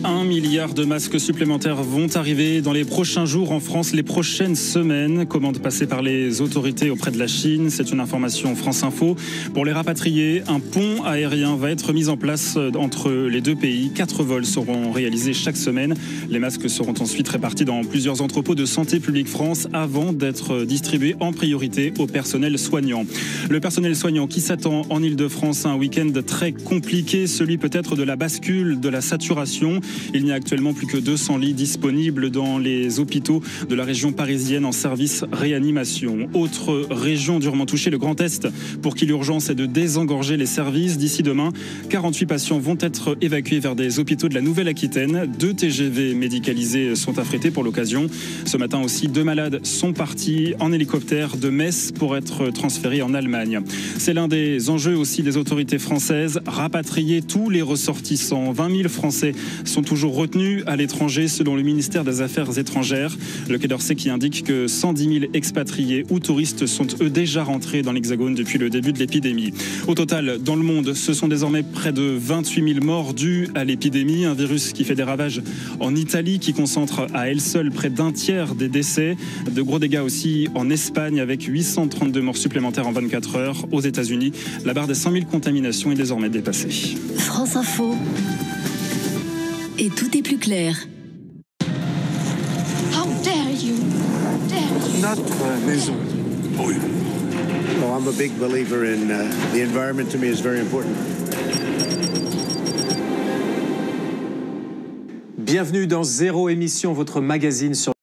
1 milliard de masques supplémentaires vont arriver dans les prochains jours en France, les prochaines semaines. Commande passée par les autorités auprès de la Chine. C'est une information France Info. Pour les rapatrier, un pont aérien va être mis en place entre les deux pays. 4 vols seront réalisés chaque semaine. Les masques seront ensuite répartis dans plusieurs entrepôts de Santé publique France avant d'être distribués en priorité au personnel soignant. Le personnel soignant qui s'attend en Ile-de-France à un week-end très compliqué, celui peut-être de la bascule, de la saturation. Il n'y a actuellement plus que 200 lits disponibles dans les hôpitaux de la région parisienne en service réanimation. Autre région durement touchée, le Grand Est, pour qui l'urgence est de désengorger les services. D'ici demain, 48 patients vont être évacués vers des hôpitaux de la Nouvelle-Aquitaine. 2 TGV médicalisés sont affrétés pour l'occasion. Ce matin aussi, 2 malades sont partis en hélicoptère de Metz pour être transférés en Allemagne. C'est l'un des enjeux aussi des autorités françaises, rapatrier tous les ressortissants. 20 000 Français sont toujours retenus à l'étranger selon le ministère des Affaires étrangères. Le Quai d'Orsay qui indique que 110 000 expatriés ou touristes sont eux déjà rentrés dans l'Hexagone depuis le début de l'épidémie. Au total, dans le monde, ce sont désormais près de 28 000 morts dus à l'épidémie. Un virus qui fait des ravages en Italie, qui concentre à elle seule près d'un tiers des décès. De gros dégâts aussi en Espagne avec 832 morts supplémentaires en 24 heures. Aux États-Unis, la barre des 100 000 contaminations est désormais dépassée. France Info. Et tout est plus clair. How dare you? Notre maison brûle. Oh, I'm a big believer in the environment. To me, is very important. Bienvenue dans Zéro Émission, votre magazine sur